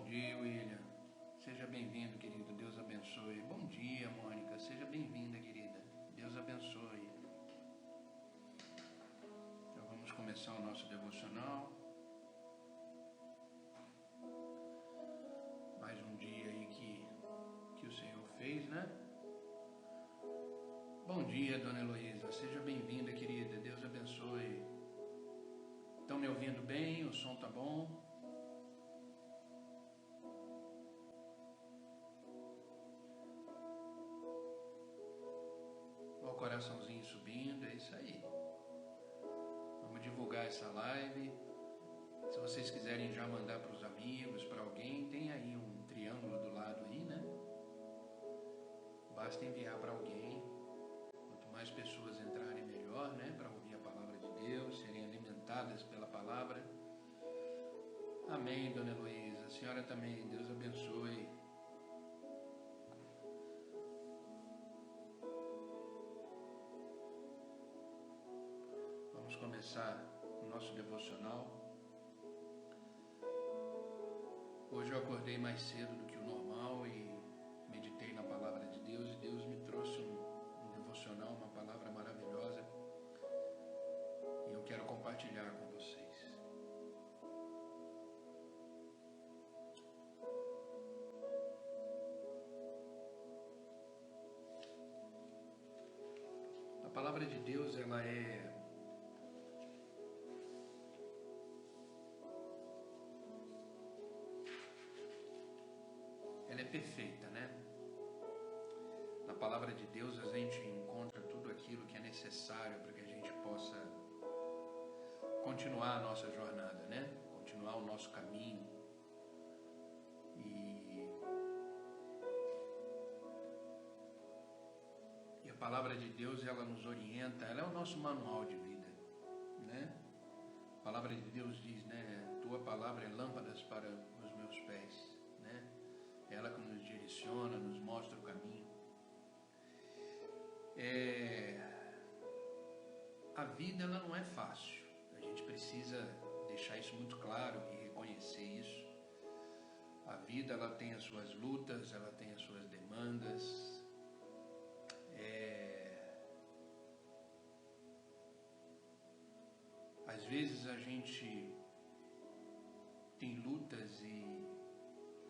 dia, William. Seja bem-vindo, querido. Deus abençoe. Bom dia, Mônica. Seja bem-vinda, querida. Deus abençoe. Então vamos começar o nosso devocional. Mais um dia aí que o Senhor fez, né? Bom dia, Dona Heloísa. Seja bem-vinda, querida. Deus abençoe. Estão me ouvindo bem? O som tá bom? Olha o coraçãozinho subindo, é isso aí. Vamos divulgar essa live. Se vocês quiserem já mandar para os amigos, para alguém, tem aí um triângulo do lado aí, né? Basta enviar para alguém. Quanto mais pessoas entrarem, melhor, né? Para ouvir a palavra de Deus, serem alimentadas pela palavra. Amém, Dona Heloísa. A senhora também, Deus abençoe. Vamos começar o nosso devocional. Hoje eu acordei mais cedo do que o normal e meditei na palavra de Deus, e Deus me trouxe um devocional, uma palavra maravilhosa, e eu quero compartilhar com vocês. A palavra de Deus, ela é perfeita, né? Na palavra de Deus a gente encontra tudo aquilo que é necessário para que a gente possa continuar a nossa jornada, né? Continuar o nosso caminho. E a palavra de Deus, ela nos orienta, ela é o nosso manual de vida, né? A palavra de Deus diz, né? Tua palavra é lâmpadas para os meus pés, né? Ela que nos direciona, nos mostra o caminho. A vida, ela não é fácil. A gente precisa deixar isso muito claro e reconhecer isso. A vida, ela tem as suas lutas, ela tem as suas demandas. Às vezes a gente tem lutas e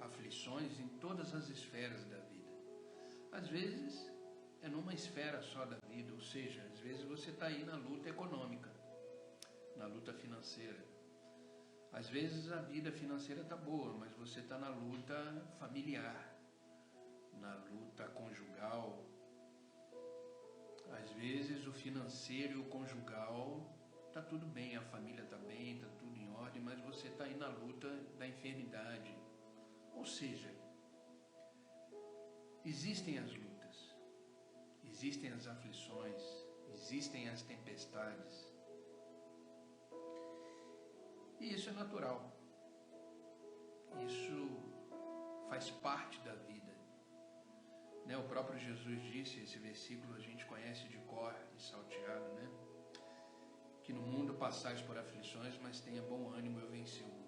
aflições em todas as esferas da vida. Às vezes é numa esfera só da vida, ou seja, às vezes você está aí na luta econômica, na luta financeira. Às vezes a vida financeira está boa, mas você está na luta familiar, na luta conjugal. Às vezes o financeiro e o conjugal está tudo bem, a família está bem, está tudo em ordem, mas você está aí na luta da enfermidade. Ou seja, existem as lutas, existem as aflições, existem as tempestades. E isso é natural. Isso faz parte da vida. Né? O próprio Jesus disse, esse versículo a gente conhece de cor e salteado, né? Que no mundo passais por aflições, mas tenha bom ânimo, eu venci o mundo.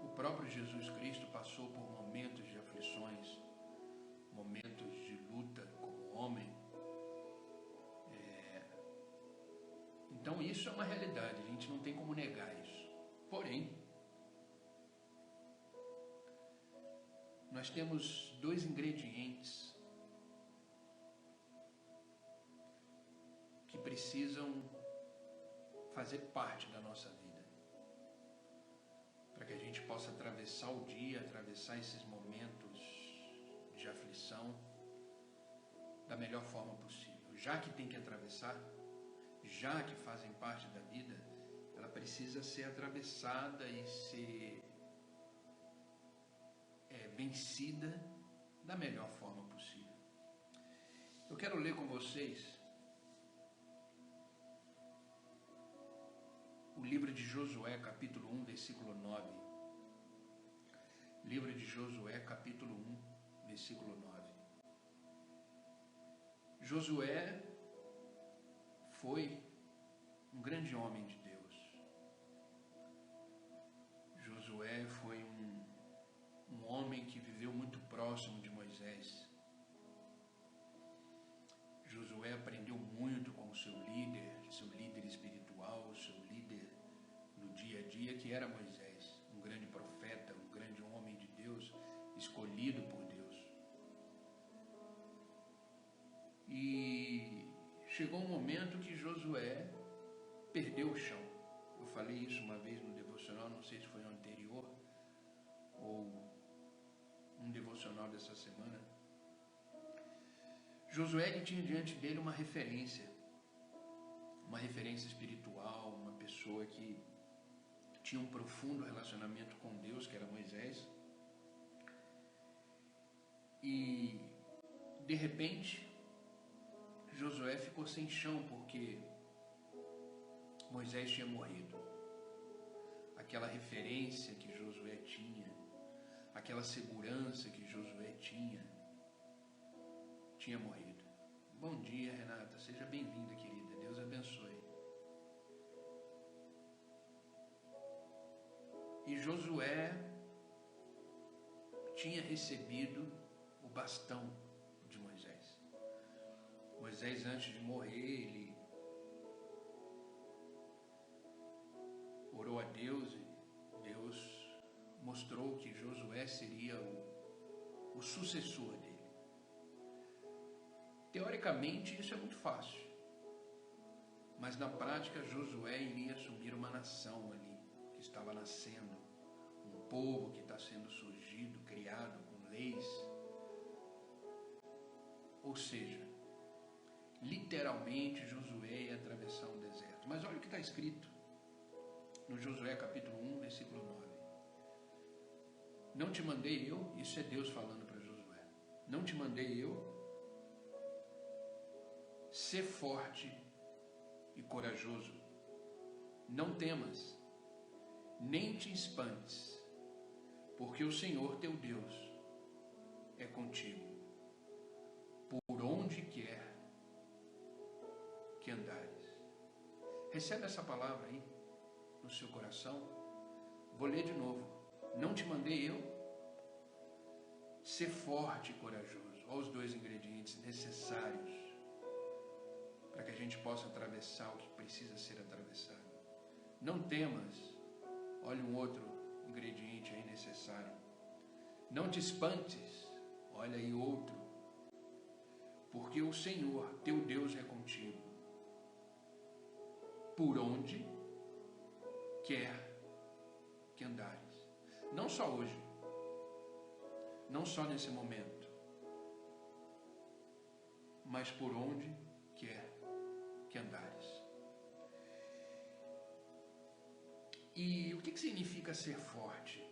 O próprio Jesus Cristo passou por momentos de aflições, momentos de luta como homem. Então isso é uma realidade, a gente não tem como negar isso. Porém, nós temos dois ingredientes que precisam fazer parte da nossa vida, para que a gente possa atravessar o dia, atravessar esses momentos de aflição da melhor forma possível. Já que tem que atravessar, já que fazem parte da vida, ela precisa ser atravessada e ser vencida da melhor forma possível. Eu quero ler com vocês o livro de Josué, capítulo 1, versículo 9. Livro de Josué, capítulo 1, versículo 9. Josué foi um grande homem de Deus. seu líder espiritual, o seu líder no dia a dia, que era Moisés, um grande profeta, um grande homem de Deus, escolhido por Deus. E chegou um momento que Josué perdeu o chão. Eu falei isso uma vez no devocional, não sei se foi no anterior ou um devocional dessa semana. Josué, ele tinha diante dele uma referência espiritual, uma pessoa que tinha um profundo relacionamento com Deus, que era Moisés. E de repente Josué ficou sem chão porque Moisés tinha morrido. Aquela referência que Josué tinha, aquela segurança que Josué tinha morrido. Bom dia, Renata, seja bem-vinda, querida, Deus abençoe. E Josué tinha recebido o bastão de Moisés. Moisés, antes de morrer, ele orou a Deus e Deus mostrou que Josué seria o sucessor dele. Teoricamente, isso é muito fácil, mas na prática, Josué iria assumir uma nação ali, que estava nascendo, um povo que está sendo surgido, criado com leis. Ou seja, literalmente, Josué ia atravessar um deserto. Mas olha o que está escrito no Josué capítulo 1, versículo 9. Não te mandei eu, isso é Deus falando para Josué, não te mandei eu, ser forte e corajoso, não temas, nem te espantes, porque o Senhor teu Deus é contigo, por onde quer que andares. Recebe essa palavra aí no seu coração. Vou ler de novo. Não te mandei eu, ser forte e corajoso. Olha os dois ingredientes necessários para que a gente possa atravessar o que precisa ser atravessado. Não temas. Olha um outro ingrediente aí necessário. Não te espantes. Olha aí outro. Porque o Senhor, teu Deus, é contigo, por onde quer que andares. Não só hoje, não só nesse momento, mas por onde quer que andares. E o que significa ser forte?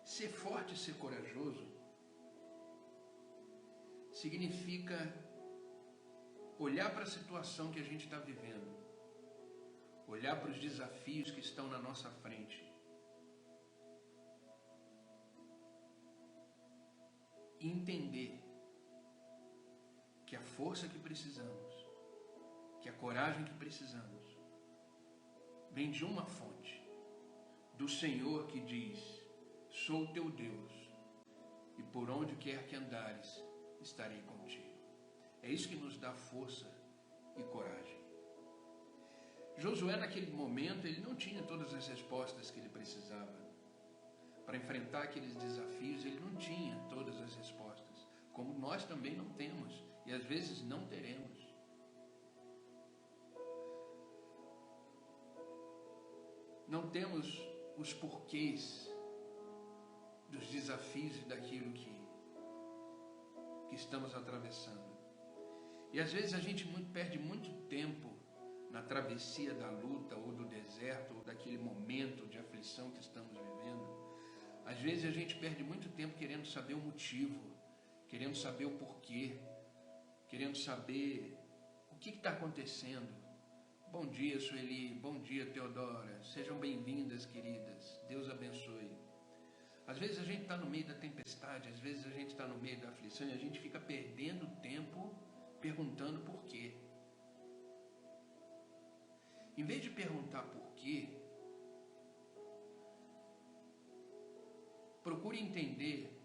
Ser forte e ser corajoso significa olhar para a situação que a gente está vivendo, olhar para os desafios que estão na nossa frente e entender que a força que precisamos, que a coragem que precisamos, vem de uma fonte, do Senhor, que diz: sou teu Deus, e por onde quer que andares, estarei contigo. É isso que nos dá força e coragem. Josué, naquele momento, ele não tinha todas as respostas que ele precisava para enfrentar aqueles desafios. Ele não tinha todas as respostas, como nós também não temos e às vezes não teremos. Não temos os porquês dos desafios e daquilo que estamos atravessando. E às vezes a gente perde muito tempo na travessia da luta ou do deserto ou daquele momento de aflição que estamos vivendo. Às vezes a gente perde muito tempo querendo saber o motivo, querendo saber o porquê, querendo saber o que está acontecendo. Bom dia, Sueli. Bom dia, Teodora. Sejam bem-vindas, queridas. Deus abençoe. Às vezes a gente está no meio da tempestade, às vezes a gente está no meio da aflição e a gente fica perdendo tempo perguntando por quê. Em vez de perguntar por quê, procure entender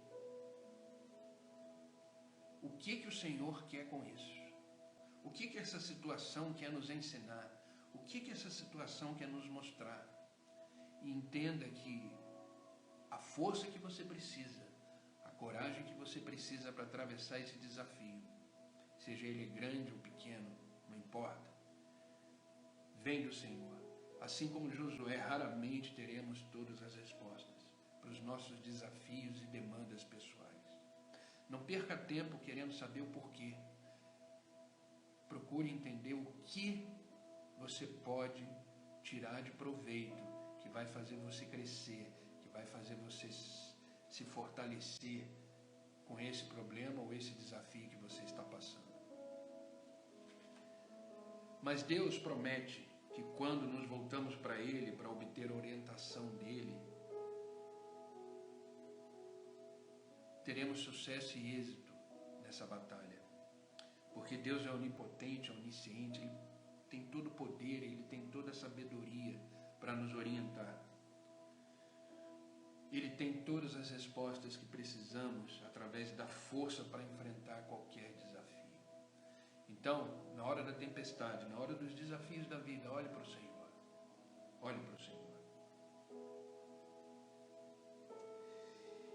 o que o Senhor quer com isso? O que essa situação quer nos ensinar? O que essa situação quer nos mostrar? E entenda que a força que você precisa, a coragem que você precisa para atravessar esse desafio, seja ele grande ou pequeno, não importa, vem do Senhor. Assim como Josué, raramente teremos todas as respostas para os nossos desafios e demandas pessoais. Não perca tempo querendo saber o porquê. Procure entender o que você pode tirar de proveito, que vai fazer você crescer, que vai fazer você se fortalecer com esse problema ou esse desafio que você está passando. Mas Deus promete que quando nos voltamos para Ele, para obter a orientação dEle, teremos sucesso e êxito nessa batalha. Porque Deus é onipotente, onisciente, Ele tem todo o poder, Ele tem toda a sabedoria para nos orientar. Ele tem todas as respostas que precisamos através da força para enfrentar qualquer desafio. Então, na hora da tempestade, na hora dos desafios da vida, olhe para o Senhor. Olhe para o Senhor.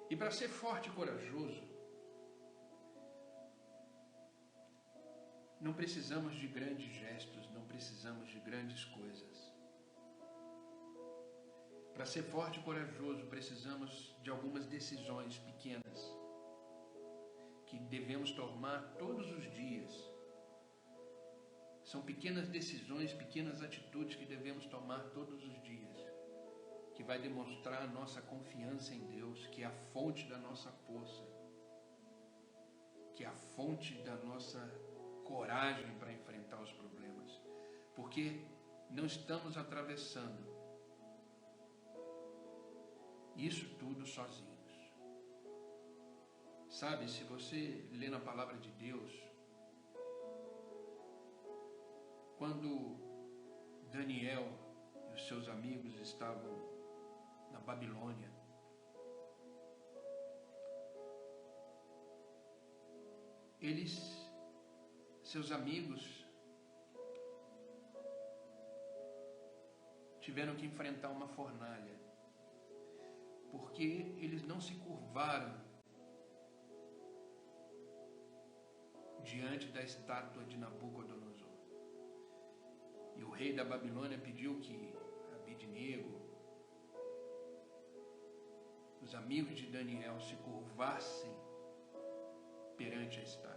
E para ser forte e corajoso, não precisamos de grandes gestos, não precisamos de grandes coisas. Para ser forte e corajoso, precisamos de algumas decisões pequenas que devemos tomar todos os dias. São pequenas decisões, pequenas atitudes que devemos tomar todos os dias, que vai demonstrar a nossa confiança em Deus, que é a fonte da nossa força, que é a fonte da nossa coragem para enfrentar os problemas, porque não estamos atravessando isso tudo sozinhos. Sabe, se você lê na palavra de Deus, quando Daniel e os seus amigos estavam na Babilônia, seus amigos, tiveram que enfrentar uma fornalha, porque eles não se curvaram diante da estátua de Nabucodonosor. E o rei da Babilônia pediu que Abidnego, os amigos de Daniel, se curvassem perante a estátua.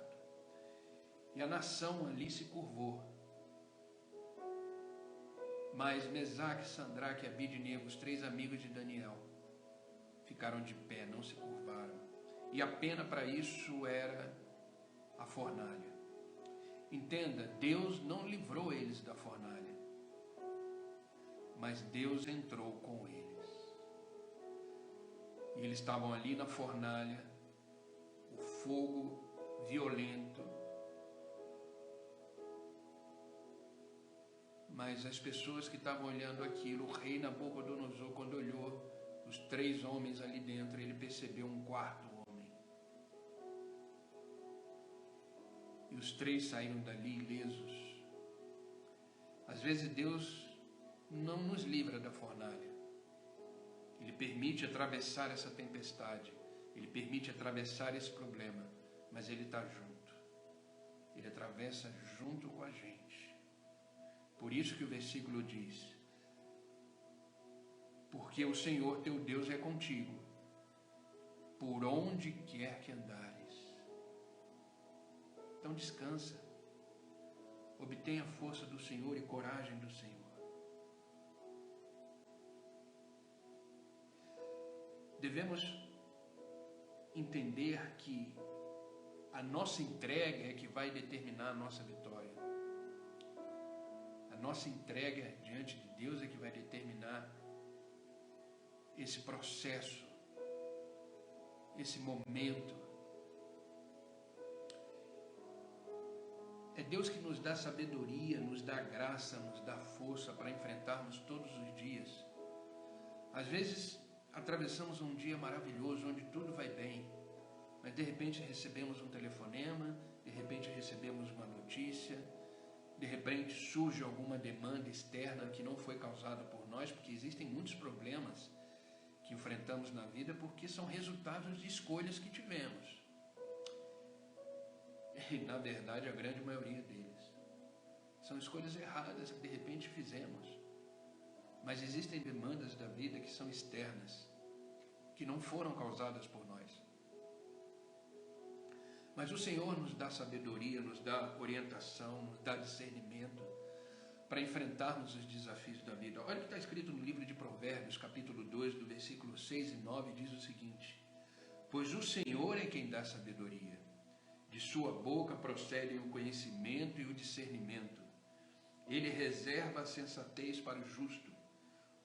E a nação ali se curvou. Mas Mesaque, Sandraque e Abidnego, os 3 amigos de Daniel, ficaram de pé, não se curvaram. E a pena para isso era a fornalha. Entenda, Deus não livrou eles da fornalha, mas Deus entrou com eles. E eles estavam ali na fornalha, o fogo violento, mas as pessoas que estavam olhando aquilo, o rei Nabucodonosor, quando olhou os 3 homens ali dentro, ele percebeu um 4º homem. E os 3 saíram dali ilesos. Às vezes Deus não nos livra da fornalha. Ele permite atravessar essa tempestade. Ele permite atravessar esse problema. Mas Ele está junto. Ele atravessa junto com a gente. Por isso que o versículo diz: porque o Senhor teu Deus é contigo, por onde quer que andares. Então descansa. Obtenha força do Senhor e coragem do Senhor. Devemos entender que a nossa entrega é que vai determinar a nossa vitória. A nossa entrega diante de Deus é que vai determinar esse processo, esse momento. É Deus que nos dá sabedoria, nos dá graça, nos dá força para enfrentarmos todos os dias. Às vezes atravessamos um dia maravilhoso, onde tudo vai bem, Mas de repente recebemos um telefonema, de repente recebemos uma notícia, de repente surge alguma demanda externa que não foi causada por nós, porque existem muitos problemas que enfrentamos na vida porque são resultados de escolhas que tivemos. E na verdade a grande maioria deles são escolhas erradas que de repente fizemos. Mas existem demandas da vida que são externas, que não foram causadas por nós. Mas o Senhor nos dá sabedoria, nos dá orientação, nos dá discernimento para enfrentarmos os desafios da vida. Olha o que está escrito no livro de Provérbios, capítulo 2, do versículo 6 e 9, diz o seguinte: pois o Senhor é quem dá sabedoria, de sua boca procedem o conhecimento e o discernimento. Ele reserva a sensatez para o justo,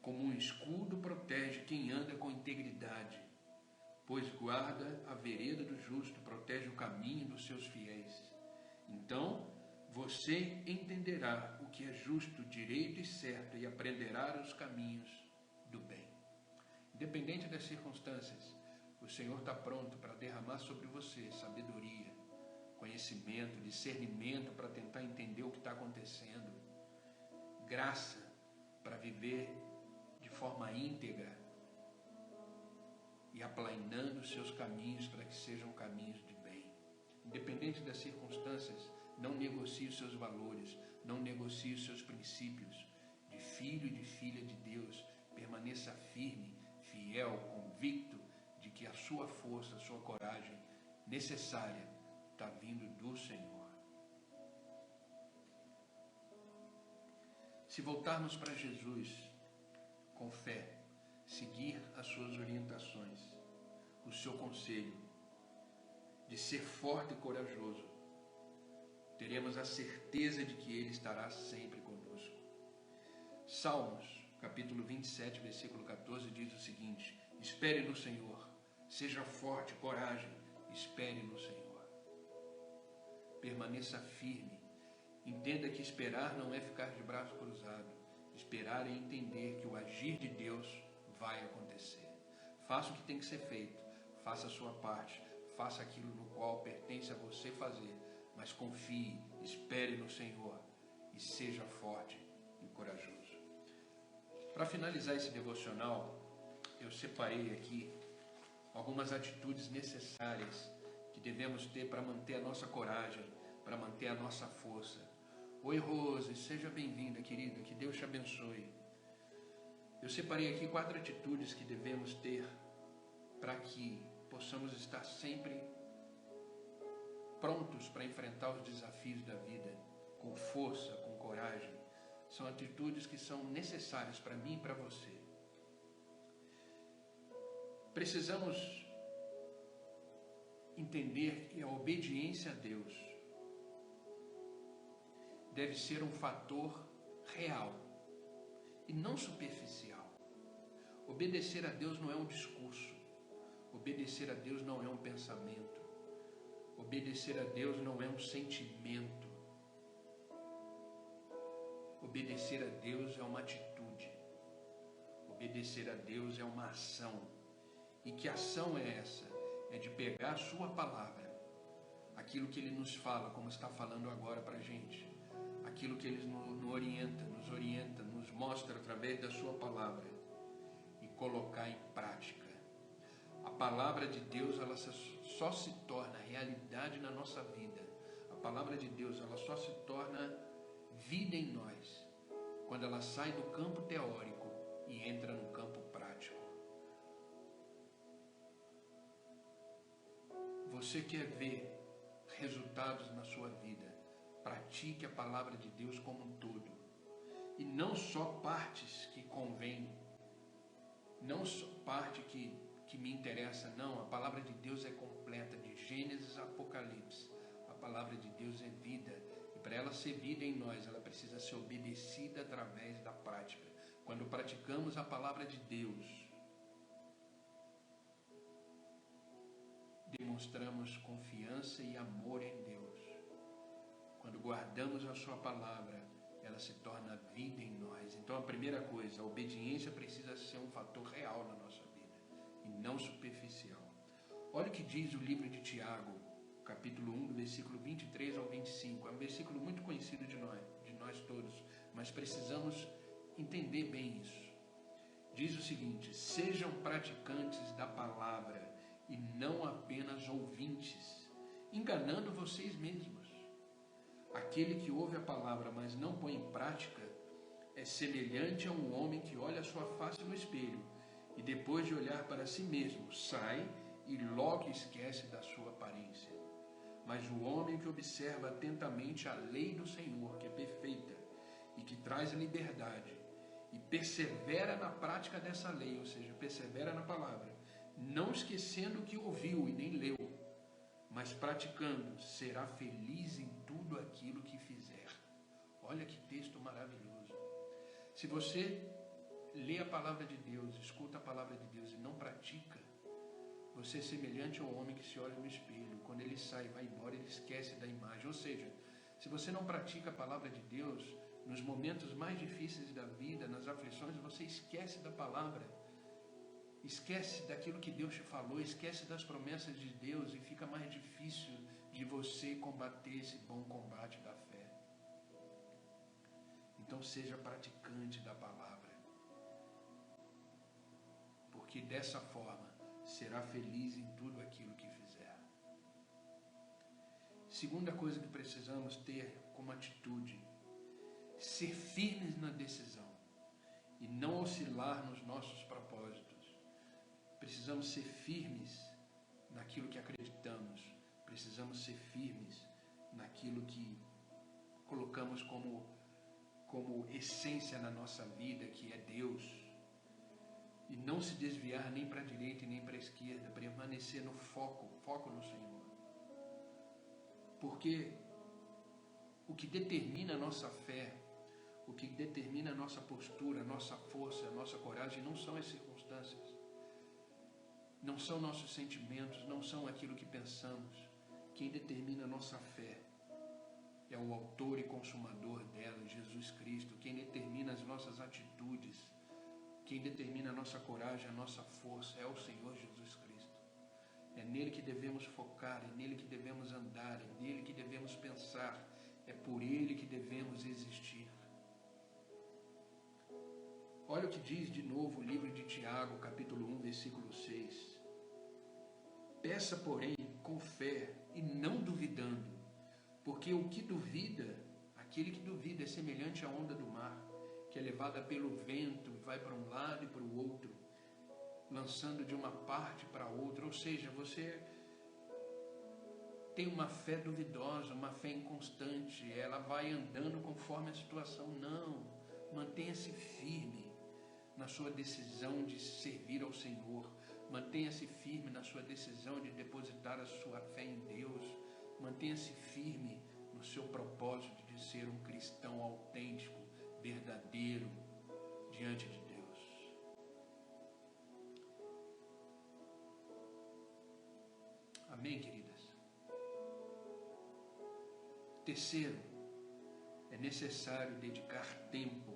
como um escudo protege quem anda com integridade. Pois guarda a vereda do justo, protege o caminho dos seus fiéis. Então você entenderá o que é justo, direito e certo, e aprenderá os caminhos do bem. Independente das circunstâncias, o Senhor está pronto para derramar sobre você sabedoria, conhecimento, discernimento para tentar entender o que está acontecendo, graça para viver de forma íntegra, e aplainando os seus caminhos para que sejam caminhos de bem. Independente das circunstâncias, não negocie os seus valores, não negocie os seus princípios. De filho e de filha de Deus, permaneça firme, fiel, convicto de que a sua força, a sua coragem necessária está vindo do Senhor. Se voltarmos para Jesus com fé, seguir as suas orientações, o seu conselho de ser forte e corajoso, teremos a certeza de que Ele estará sempre conosco. Salmos, capítulo 27, versículo 14, diz o seguinte: espere no Senhor, seja forte, coragem, espere no Senhor. Permaneça firme, entenda que esperar não é ficar de braço cruzado, esperar é entender que o agir de Deus vai acontecer. Faça o que tem que ser feito, faça a sua parte, faça aquilo no qual pertence a você fazer, mas confie, espere no Senhor e seja forte e corajoso. Para finalizar esse devocional, eu separei aqui algumas atitudes necessárias que devemos ter para manter a nossa coragem, para manter a nossa força. Oi, Rose, seja bem-vinda, querida, que Deus te abençoe. Eu separei aqui 4 atitudes que devemos ter para que possamos estar sempre prontos para enfrentar os desafios da vida, com força, com coragem. São atitudes que são necessárias para mim e para você. Precisamos entender que a obediência a Deus deve ser um fator real e não superficial. Obedecer a Deus não é um discurso. Obedecer a Deus não é um pensamento. Obedecer a Deus não é um sentimento. Obedecer a Deus é uma atitude. Obedecer a Deus é uma ação. E que ação é essa? É de pegar a sua palavra, aquilo que Ele nos fala, como está falando agora para a gente, aquilo que Ele nos orienta, nos mostra através da sua palavra, e colocar em prática. A palavra de Deus, ela só se torna realidade na nossa vida. A palavra de Deus, ela só se torna vida em nós quando ela sai do campo teórico e entra no campo prático. Você quer ver resultados na sua vida? Pratique a palavra de Deus como um todo. E não só partes que convém, não só parte que me interessa, não. A palavra de Deus é completa, de Gênesis a Apocalipse. A palavra de Deus é vida. E para ela ser vida em nós, ela precisa ser obedecida através da prática. Quando praticamos a palavra de Deus, demonstramos confiança e amor em Deus. Quando guardamos a sua palavra, ela se torna vida em nós. Então a primeira coisa, a obediência precisa ser um fator real na nossa vida e não superficial. Olha o que diz o livro de Tiago, capítulo 1, do versículo 23 ao 25. É um versículo muito conhecido de nós todos, mas precisamos entender bem isso. Diz o seguinte: sejam praticantes da palavra e não apenas ouvintes, enganando vocês mesmos. Aquele que ouve a palavra, mas não põe em prática, é semelhante a um homem que olha a sua face no espelho e depois de olhar para si mesmo, sai e logo esquece da sua aparência. Mas o homem que observa atentamente a lei do Senhor, que é perfeita e que traz a liberdade, e persevera na prática dessa lei, ou seja, persevera na palavra, não esquecendo o que ouviu e nem leu, mas praticando, será feliz em tudo aquilo que fizer. Olha que texto maravilhoso. Se você lê a palavra de Deus, escuta a palavra de Deus e não pratica, você é semelhante ao homem que se olha no espelho. Quando ele sai e vai embora, ele esquece da imagem. Ou seja, se você não pratica a palavra de Deus, nos momentos mais difíceis da vida, nas aflições, você esquece da palavra, esquece daquilo que Deus te falou, esquece das promessas de Deus e fica mais difícil de você combater esse bom combate da fé. Então seja praticante da palavra, porque dessa forma será feliz em tudo aquilo que fizer. Segunda coisa que precisamos ter como atitude: ser firmes na decisão e não oscilar nos nossos propósitos. Precisamos ser firmes naquilo que acreditamos. Precisamos ser firmes naquilo que colocamos como essência na nossa vida, que é Deus. E não se desviar nem para a direita e nem para a esquerda. Permanecer no foco no Senhor. Porque o que determina a nossa fé, o que determina a nossa postura, a nossa força, a nossa coragem, não são as circunstâncias, não são nossos sentimentos, não são aquilo que pensamos. Quem determina a nossa fé é o autor e consumador dela, Jesus Cristo. Quem determina as nossas atitudes, quem determina a nossa coragem, a nossa força, é o Senhor Jesus Cristo. É nele que devemos focar, é nele que devemos andar, é nele que devemos pensar, é por ele que devemos existir. Olha o que diz de novo o livro de Tiago, capítulo 1, versículo 6. Peça, porém, com fé e não duvidando, porque o que duvida, aquele que duvida é semelhante à onda do mar, que é levada pelo vento, vai para um lado e para o outro, lançando de uma parte para outra. Ou seja, você tem uma fé duvidosa, uma fé inconstante, ela vai andando conforme a situação. Não, mantenha-se firme na sua decisão de servir ao Senhor, mantenha-se firme na sua decisão de depositar a sua fé em Deus, mantenha-se firme no seu propósito de ser um cristão autêntico, verdadeiro, diante de Deus. Amém, queridas? Terceiro, é necessário dedicar tempo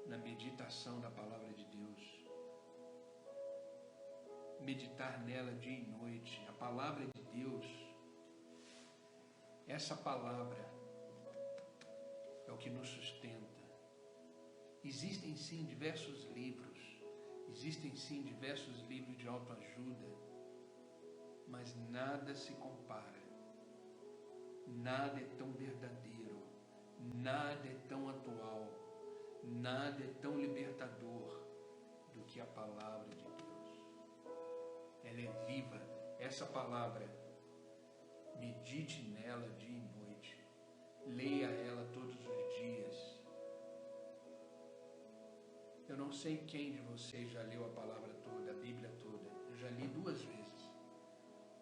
na meditação da palavra de Deus. Meditar nela dia e noite. A palavra de Deus, essa palavra é o que nos sustenta. Existem sim diversos livros de autoajuda, mas nada se compara, nada é tão verdadeiro, nada é tão atual, nada é tão libertador do que a palavra de Deus. Ela é viva. Essa palavra, medite nela dia e noite, leia ela todos os dias. Eu não sei quem de vocês já leu a palavra toda, a Bíblia toda. Eu já li 2 vezes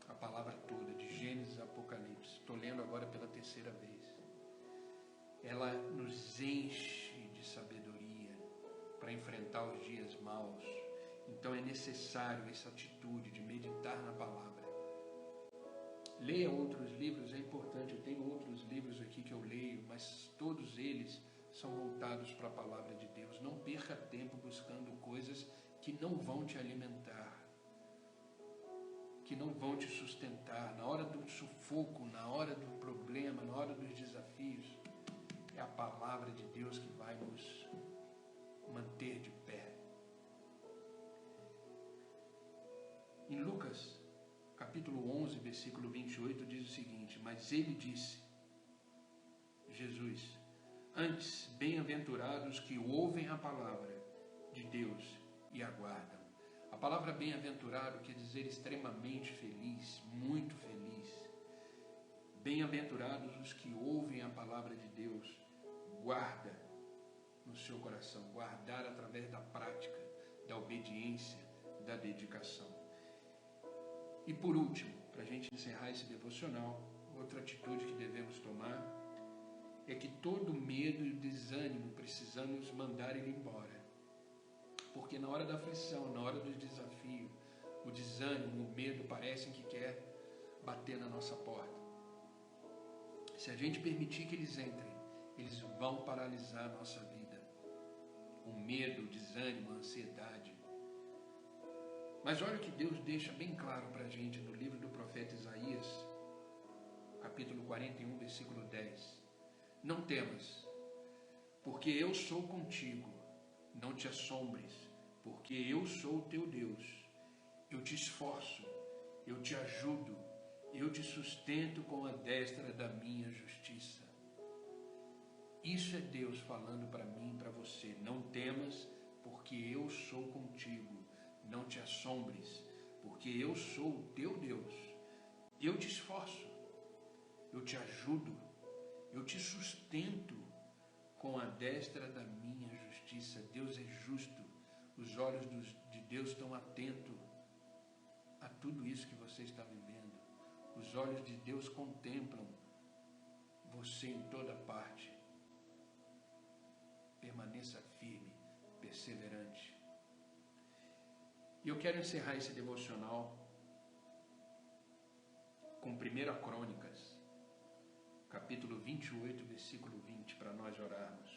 a palavra toda, de Gênesis a Apocalipse. Estou lendo agora pela 3ª vez. Ela nos enche de sabedoria para enfrentar os dias maus. Então é necessário essa atitude de meditar na palavra. Leia outros livros, é importante. Eu tenho outros livros aqui que eu leio, mas todos eles são voltados para a palavra de Deus. Não perca tempo buscando coisas que não vão te alimentar, que não vão te sustentar na hora do sufoco, na hora do problema, na hora dos desafios. É a palavra de Deus que vai nos manter de pé. Em Lucas, capítulo 11, versículo 28, diz o seguinte: mas ele disse, Jesus, antes, bem-aventurados que ouvem a palavra de Deus e aguardam. A palavra bem-aventurado quer dizer extremamente feliz, muito feliz. Bem-aventurados os que ouvem a palavra de Deus, guarda no seu coração, guardar através da prática, da obediência, da dedicação. E por último, para a gente encerrar esse devocional, outra atitude que devemos tomar é que todo medo e desânimo precisamos mandar ele embora. Porque na hora da aflição, na hora do desafio, o desânimo, o medo parecem que quer bater na nossa porta. Se a gente permitir que eles entrem, eles vão paralisar a nossa vida. O medo, o desânimo, a ansiedade. Mas olha o que Deus deixa bem claro para a gente no livro do profeta Isaías, capítulo 41, versículo 10. Não temas, porque eu sou contigo. Não te assombres, porque eu sou o teu Deus. Eu te esforço, eu te ajudo, eu te sustento com a destra da minha justiça. Isso é Deus falando para mim e para você. Não temas, porque eu sou contigo. Não te assombres, porque eu sou o teu Deus. Eu te esforço, eu te ajudo, eu te sustento com a destra da minha justiça. Deus é justo. Os olhos de Deus estão atentos a tudo isso que você está vivendo. Os olhos de Deus contemplam você em toda parte. Permaneça firme, perseverante. E eu quero encerrar esse devocional com 1 Crônicas, capítulo 28, versículo 20, para nós orarmos.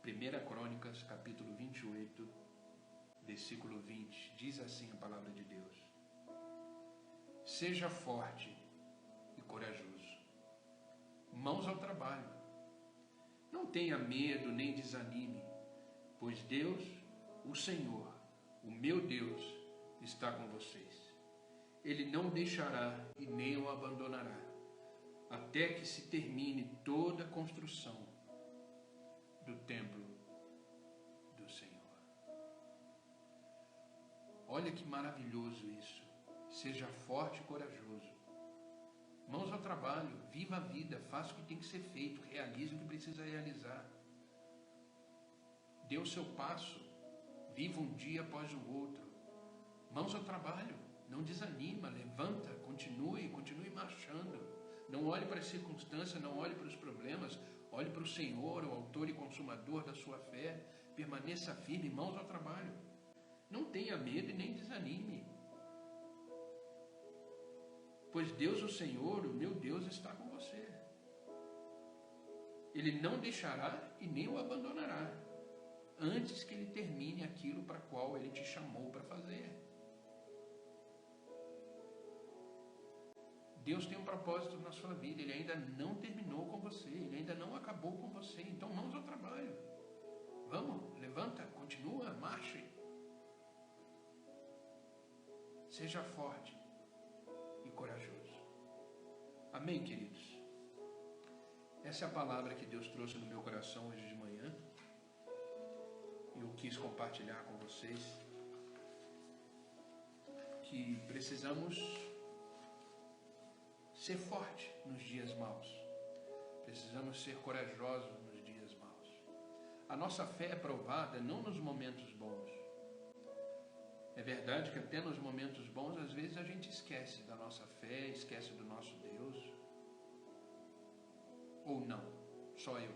1 Crônicas, capítulo 28, versículo 20, diz assim a palavra de Deus: seja forte e corajoso, mãos ao trabalho, não tenha medo nem desanime, pois Deus, o Senhor, o meu Deus, está com vocês. Ele não o deixará e nem o abandonará, até que se termine toda a construção do templo do Senhor. Olha que maravilhoso isso. Seja forte e corajoso. Mãos ao trabalho, viva a vida, faça o que tem que ser feito, realize o que precisa realizar. Dê o seu passo, viva um dia após o outro. Mãos ao trabalho, não desanima, levanta, continue marchando. Não olhe para as circunstâncias, não olhe para os problemas, olhe para o Senhor, o autor e consumador da sua fé. Permaneça firme, mãos ao trabalho. Não tenha medo e nem desanime. Pois Deus, o Senhor, o meu Deus, está com você. Ele não deixará e nem o abandonará, antes que ele termine aquilo para qual ele te chamou para fazer. Deus tem um propósito na sua vida, ele ainda não terminou com você, ele ainda não acabou com você, então mãos ao trabalho. Vamos, levanta, continua, marche. Seja forte e corajoso. Amém, queridos? Essa é a palavra que Deus trouxe no meu coração hoje de manhã. Eu quis compartilhar com vocês que precisamos ser forte nos dias maus. Precisamos ser corajosos nos dias maus. A nossa fé é provada não nos momentos bons. É verdade que até nos momentos bons, às vezes a gente esquece da nossa fé, esquece do nosso Deus. Ou não, só eu.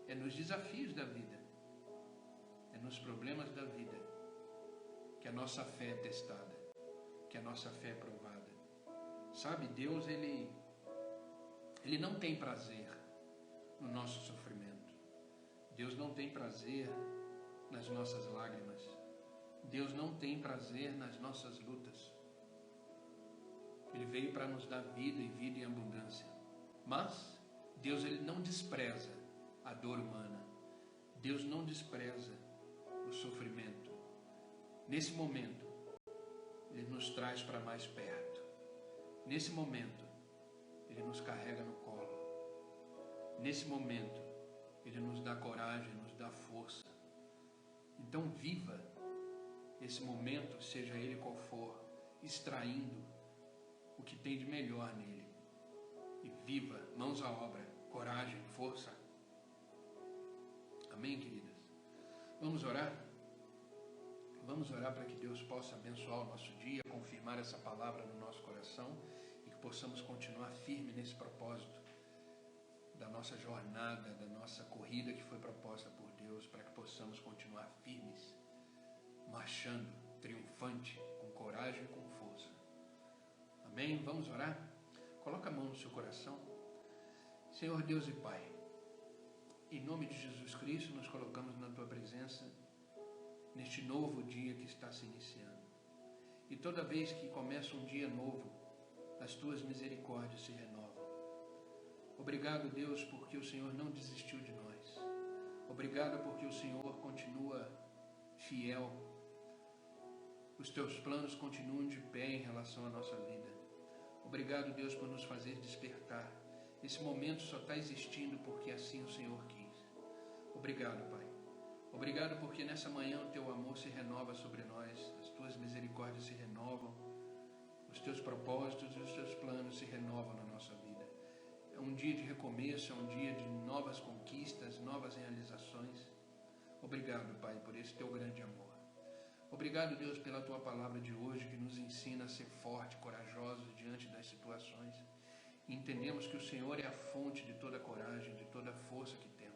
É nos desafios da vida, é nos problemas da vida que a nossa fé é testada, que a nossa fé é provada. Sabe, Deus, Ele não tem prazer no nosso sofrimento. Deus não tem prazer nas nossas lágrimas. Deus não tem prazer nas nossas lutas. Ele veio para nos dar vida e vida em abundância. Mas Deus, ele não despreza a dor humana. Deus não despreza o sofrimento. Nesse momento, ele nos traz para mais perto. Nesse momento, ele nos carrega no colo. Nesse momento, ele nos dá coragem, nos dá força. Então viva esse momento, seja ele qual for, extraindo o que tem de melhor nele. E viva, mãos à obra, coragem, força. Amém, queridas? Vamos orar? Vamos orar para que Deus possa abençoar o nosso dia, confirmar essa palavra no nosso coração e que possamos continuar firme nesse propósito da nossa jornada, da nossa corrida que foi proposta por Deus, para que possamos continuar firmes, marchando, triunfante, com coragem e com força. Amém? Vamos orar? Coloca a mão no seu coração. Senhor Deus e Pai, em nome de Jesus Cristo, nos colocamos na Tua presença neste novo dia que está se iniciando. E toda vez que começa um dia novo, as Tuas misericórdias se renovam. Obrigado, Deus, porque o Senhor não desistiu de nós. Obrigado porque o Senhor continua fiel. Os Teus planos continuam de pé em relação à nossa vida. Obrigado, Deus, por nos fazer despertar. Esse momento só está existindo porque assim o Senhor quis. Obrigado, Pai. Obrigado porque nessa manhã o Teu amor se renova sobre nós, as Tuas misericórdias se renovam, os Teus propósitos e os Teus planos se renovam na nossa vida. É um dia de recomeço, é um dia de novas conquistas, novas realizações. Obrigado, Pai, por esse Teu grande amor. Obrigado, Deus, pela Tua palavra de hoje, que nos ensina a ser forte, corajosos diante das situações. E entendemos que o Senhor é a fonte de toda coragem, de toda força que temos.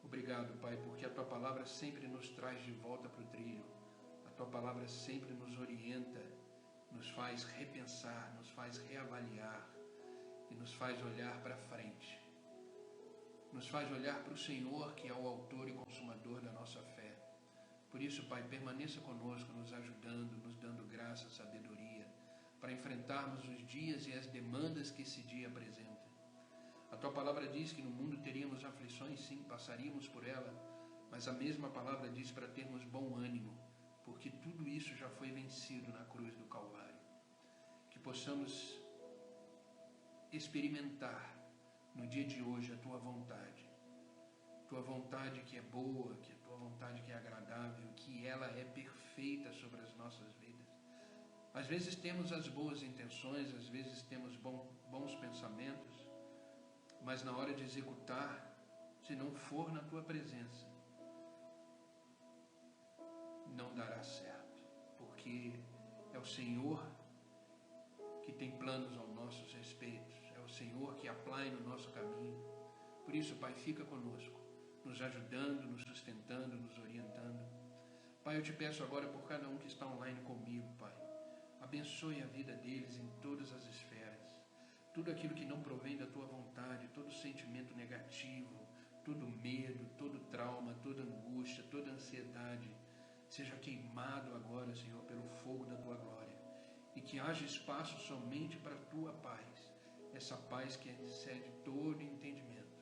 Obrigado, Pai, porque a Tua palavra sempre nos traz de volta para o trilho. A Tua palavra sempre nos orienta, nos faz repensar, nos faz reavaliar e nos faz olhar para frente. Nos faz olhar para o Senhor, que é o autor e consumador da nossa fé. Por isso, Pai, permaneça conosco, nos ajudando, nos dando graça, sabedoria, para enfrentarmos os dias e as demandas que esse dia apresenta. A Tua palavra diz que no mundo teríamos aflições, sim, passaríamos por ela, mas a mesma palavra diz para termos bom ânimo, porque tudo isso já foi vencido na cruz do Calvário. Que possamos experimentar no dia de hoje a Tua vontade que é boa, que a Tua vontade que é agradável, que ela é perfeita sobre as nossas vidas. Às vezes temos as boas intenções, às vezes temos bons pensamentos, mas na hora de executar, se não for na Tua presença, não dará certo, porque é o Senhor que tem planos aos nossos respeitos, é o Senhor que aplana no nosso caminho. Por isso, Pai, fica conosco, nos ajudando, nos sustentando, nos orientando. Pai, eu Te peço agora por cada um que está online comigo, Pai. Abençoe a vida deles em todas as esferas. Tudo aquilo que não provém da Tua vontade, todo sentimento negativo, todo medo, todo trauma, toda angústia, toda ansiedade, seja queimado agora, Senhor, pelo fogo da Tua glória. E que haja espaço somente para a Tua paz, essa paz que excede todo entendimento,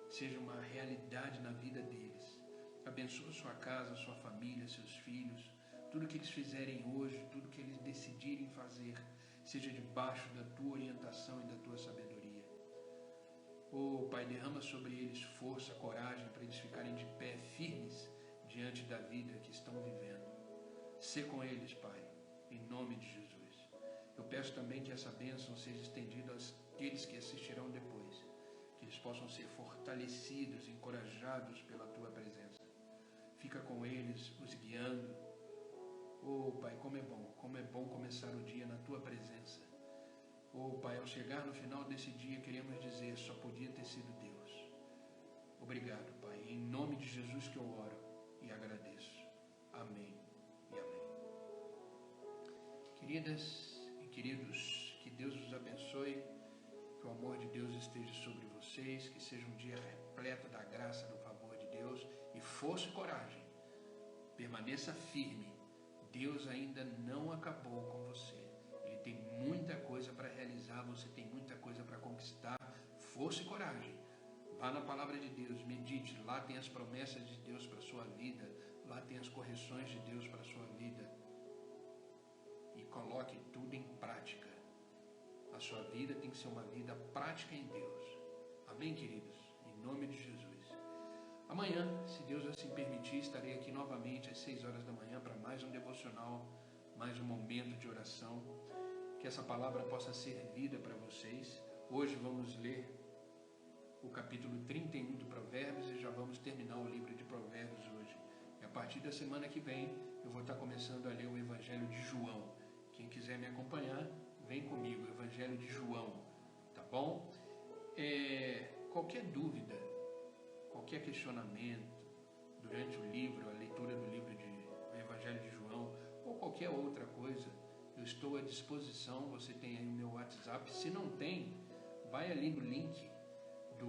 seja uma realidade na vida deles. Abençoa sua casa, sua família, seus filhos, tudo que eles fizerem hoje, tudo que eles decidirem fazer, seja debaixo da Tua orientação e da Tua sabedoria. Oh, Pai, derrama sobre eles força, coragem, para eles ficarem de pé, firmes, diante da vida que estão vivendo. Sê com eles, Pai, em nome de Jesus. Eu peço também que essa bênção seja estendida àqueles que assistirão depois, que eles possam ser fortalecidos, encorajados pela Tua presença. Fica com eles, os guiando. Oh, Pai, como é bom começar o dia na Tua presença. Oh, Pai, ao chegar no final desse dia, queremos dizer, só podia ter sido Deus. Obrigado, Pai, em nome de Jesus que eu oro e agradeço. Amém e amém. Queridas e queridos, que Deus os abençoe, que o amor de Deus esteja sobre vocês, que seja um dia repleto da graça, do favor de Deus, e força e coragem, Permaneça firme. Deus ainda não acabou com você. Ele tem muita coisa para realizar, você tem muita coisa para conquistar. Força e coragem. Vá na palavra de Deus, medite. Lá tem as promessas de Deus para a sua vida. Lá tem as correções de Deus para a sua vida. E coloque tudo em prática. A sua vida tem que ser uma vida prática em Deus. Amém, queridos? Em nome de Jesus. Amanhã, se Deus assim permitir, estarei aqui novamente às 6 horas da manhã para mais um devocional, mais um momento de oração. Que essa palavra possa ser vida para vocês. Hoje vamos ler o capítulo 31 de Provérbios e já vamos terminar o livro de Provérbios hoje. E a partir da semana que vem, eu vou estar começando a ler o Evangelho de João. Quem quiser me acompanhar, vem comigo, Evangelho de João, tá bom? Qualquer dúvida, qualquer questionamento durante o livro, a leitura do livro do Evangelho de João, ou qualquer outra coisa, eu estou à disposição. Você tem aí o meu WhatsApp. Se não tem, vai ali no link do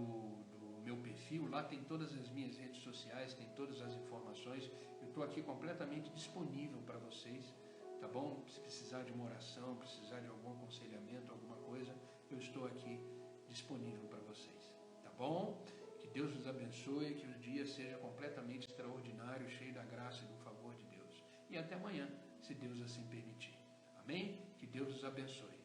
meu perfil, lá tem todas as minhas redes sociais, tem todas as informações. Eu estou aqui completamente disponível para vocês, tá bom? Se precisar de uma oração, precisar de algum aconselhamento, alguma coisa, eu estou aqui disponível para vocês, tá bom? Que Deus os abençoe, que o dia seja completamente extraordinário, cheio da graça e do favor de Deus. E até amanhã, se Deus assim permitir. Amém? Que Deus os abençoe.